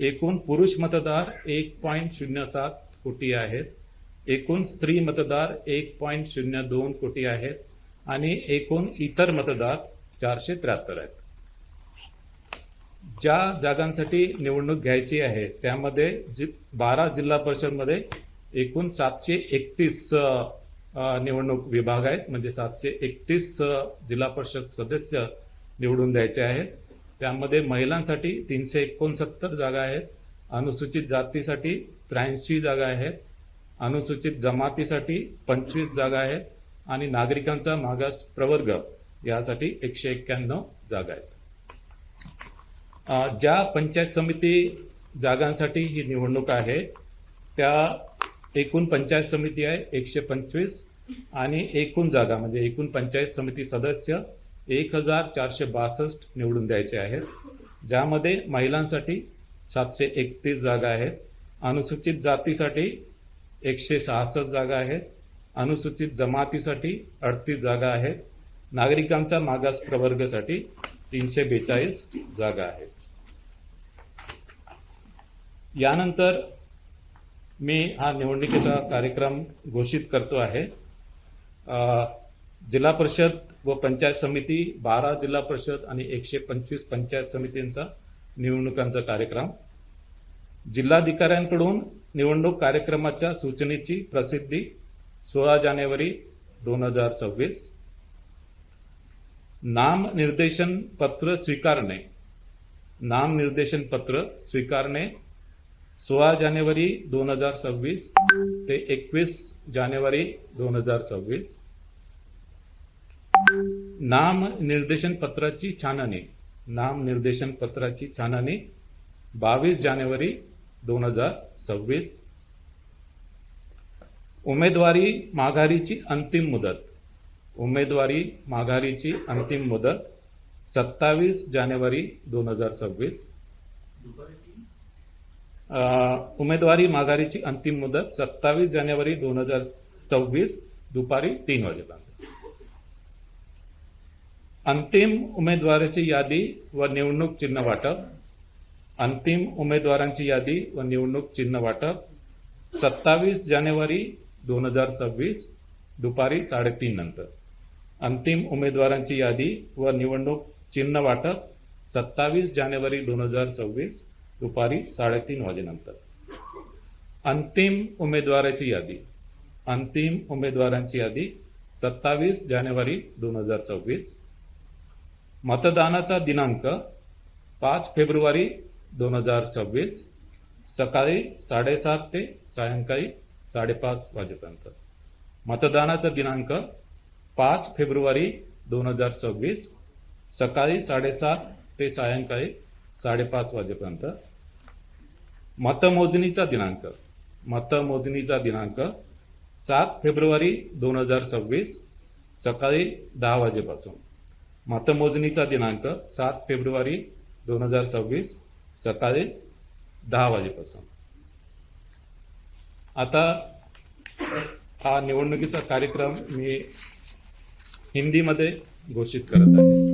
एकूण पुरुष मतदार 1.07 कोटी आहेत, एकूण स्त्री मतदार 1.02 कोटी आहेत आणि एकूण इतर मतदार 473 आहेत. ज्या जागांसाठी निवडणूक घ्यायची आहे त्यामध्ये 12 जिल्हा परिषदमध्ये एकूण 731 निवडणूक विभाग आहेत, म्हणजे 731 जिल्हा परिषद सदस्य निवडून द्यायचे आहेत. त्यामध्ये महिलांसाठी 369 जागा आहेत, अनुसूचित जातीसाठी 83 जागा आहेत, अनुसूचित जमातीसाठी 25 जागा आहेत आणि नागरिकांचा मागास प्रवर्ग यासाठी 191 जागा आहेत. ज्या पंचायत समिती जागांसाठी ही निवडणूक आहे त्या एकूण पंचायत समिती आहे 125 आणि एकूण जागा म्हणजे एकूण पंचायत समिती सदस्य 1462 निवडून द्यायचे आहेत. ज्यामध्ये महिलांसाठी 731 जागा आहेत, अनुसूचित जातीसाठी 166 जागा आहेत, अनुसूचित जमातीसाठी 38 जागा आहेत, नागरिकांचा मागास प्रवर्गासाठी 342 जागा आहेत. यानंतर मी हा निवडणुकीचा कार्यक्रम घोषित करतो आहे. जिल्हा परिषद व पंचायत समिती 12 जिल्हा परिषद आणि 125 पंचायत समितींचा निवडणुकांचा कार्यक्रम. जिल्हाधिकाऱ्यांकडून निवडणूक कार्यक्रमाच्या सूचनेची प्रसिद्धी 16 जानेवारी 2026. नामनिर्देशन पत्र स्वीकारणे. नामनिर्देशन पत्र स्वीकारणे 16 जानेवारी 2026 ते 21 जानेवारी 2026. नामनिर्देशन पत्राची छाननी. नामनिर्देशन पत्राची छाननी 22 जानेवारी 2026. उमेदवारी माघारीची अंतिम मुदत. उमेदवारी माघारीची अंतिम मुदत 27 जानेवारी 2026. उमेदवारी माघारीची अंतिम मुदत 27 जानेवारी 2026 दुपारी 3 वाजेपर्यंत. अंतिम उमेदवाराची यादी व निवडणूक चिन्ह वाटप. अंतिम उमेदवारांची यादी व निवडणूक चिन्ह वाटप 27 जानेवारी 2026 दुपारी 3:30 नंतर. अंतिम उमेदवारांची यादी व निवडणूक चिन्ह वाटप 27 जानेवारी 2026 दुपारी 3:30 वाजेनंतर. अंतिम उमेदवाराची यादी. अंतिम उमेदवारांची यादी 27 जानेवारी 2026. मतदानाचा दिनांक 5 फेब्रुवारी 2026 सकाळी 7:30 ते सायंकाळी 5:30 वाजेपर्यंत. मतदानाचा दिनांक 5 फेब्रुवारी 2026 सकाळी 7:30 ते सायंकाळी 5:30 वाजेपर्यंत. मतमोजणीचा दिनांक. मतमोजणीचा दिनांक 7 फेब्रुवारी 2026 सकाळी 10 वाजेपासून. मतमोजणीचा दिनांक 7 फेब्रुवारी 2026 सकाळी 10 वाजेपासून. आता हा निवडणुकीचा कार्यक्रम मी हिंदीमध्ये घोषित करत आहे.